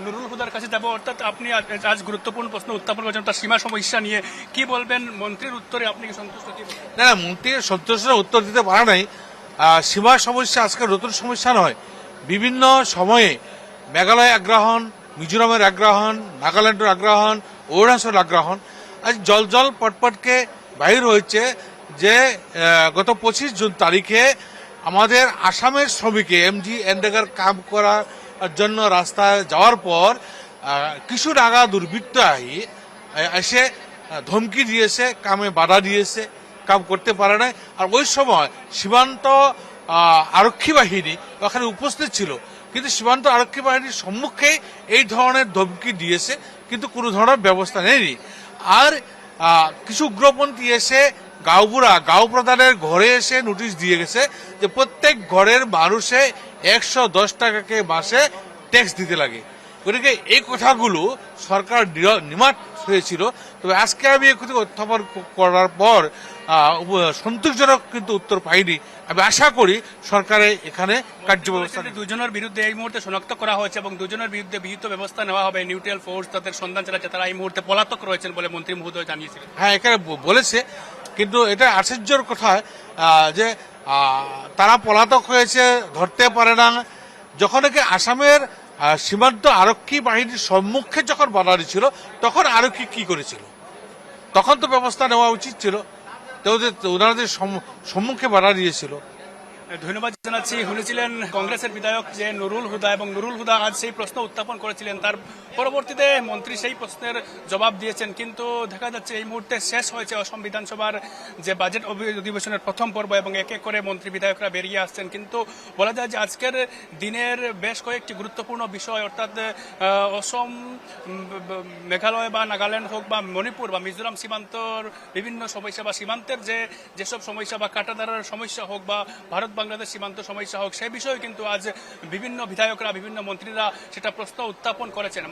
নুরুল হুদার কাছে যাব, অর্থাৎ আপনি আজ গুরুত্বপূর্ণ প্রশ্ন উত্থাপন করেছেন তার সীমা সমস্যা নিয়ে, কি বলবেন? মন্ত্রীর উত্তরে আপনি কি সন্তুষ্ট? না না, মন্ত্রী সন্তোষের উত্তর দিতে পারে নাই। সীমা সমস্যা আজকে নতুন সমস্যা নয়। বিভিন্ন সময়ে মেঘালয় আগ্রাহন, মিজোরামের আগ্রাহন, নাগাল্যান্ডের আগ্রাহন, অরুণাচল আগ্রাহন, আজ জল জল পটপটকে বাহির হয়েছে যে গত 25 জুন তারিখে আমাদের আসামের শ্রমিকে এমজি এনরেগার কাম করার জন্য রাস্তায় যাওয়ার পর কিছু নাগা দুর্বৃত্ত এসে ধমকি দিয়েছে, কামে বাধা দিয়েছে, কাম করতে পারে না। আর ওই সময় সীমান্ত আরক্ষী বাহিনী ওখানে উপস্থিত ছিল, কিন্তু সীমান্ত আরক্ষী বাহিনীর সম্মুখে এই ধরনের ধমকি দিয়েছে, কিন্তু কোনো ধরনের ব্যবস্থা নেয়নি। আর কিছু উগ্রপন্থী এসে গাঁও প্রধানের ঘরে এসে নোটিশ দিয়ে গেছে যে প্রত্যেক ঘরের মানুষে 110 টাকাকে মাসে ট্যাক্স দিতে লাগে। গতিকে এই কথাগুলো সরকার নিমাত হয়েছিল। তবে আজকে আমি এই কথা উত্থাপন করার পর সন্তোষজনক কিন্তু উত্তর পাইনি। আমি আশা করি সরকারের এখানে কার্যব্যবস্থা। দুজনের বিরুদ্ধে এই মুহূর্তে শনাক্ত করা হয়েছে এবং দুজনের বিরুদ্ধে বিহিত ব্যবস্থা নেওয়া হবে। নিউট্রাল ফোর্স তাদের সন্ধান চালাচ্ছে, তারা এই মুহূর্তে পলাতক রয়েছেন বলে মন্ত্রী মহোদয় জানিয়েছিলেন। হ্যাঁ, এখানে বলেছে, কিন্তু এটা আশ্চর্যের কথা যে তারা পলাতক হয়েছে, ধরতে পারে না। যখন নাকি আসামের সীমান্ত আরক্ষী বাহিনীর সম্মুখে যখন বাধা দিচ্ছিল, তখন আরক্ষী কি করেছিল? তখন তো ব্যবস্থা নেওয়া উচিত ছিল। তো ওনাদের সম্মুখে বাধা দিয়েছিল। ধন্যবাদ জানাচ্ছি। শুনেছিলেন কংগ্রেসের বিধায়ক যে নুরুল হুদা, এবং নুরুল হুদা আজ সেই প্রশ্ন উত্থাপন করেছিলেন, তার পরবর্তীতে মন্ত্রী সেই প্রশ্নের জবাব দিয়েছেন। কিন্তু দেখা যাচ্ছে এই মুহূর্তে শেষ হয়েছে অসম বিধানসভার যে বাজেট অধিবেশনের প্রথম পর্ব, এবং এক এক করে মন্ত্রী বিধায়করা বেরিয়ে আসছেন। কিন্তু বলা যায় যে আজকের দিনের বেশ কয়েকটি গুরুত্বপূর্ণ বিষয়, অর্থাৎ অসম, মেঘালয় বা নাগাল্যান্ড হোক বা মণিপুর বা মিজোরাম সীমান্তর বিভিন্ন সমস্যা বা সীমান্তের যেসব সমস্যা বা কাটাতারের সমস্যা হোক বা ভারত বাংলাদেশ সীমান্ত সমস্যা হোক, সেই বিষয়ে কিন্তু আজ বিভিন্ন বিধায়করা, বিভিন্ন মন্ত্রীরা সেটা প্রশ্ন উত্থাপন করেছেন।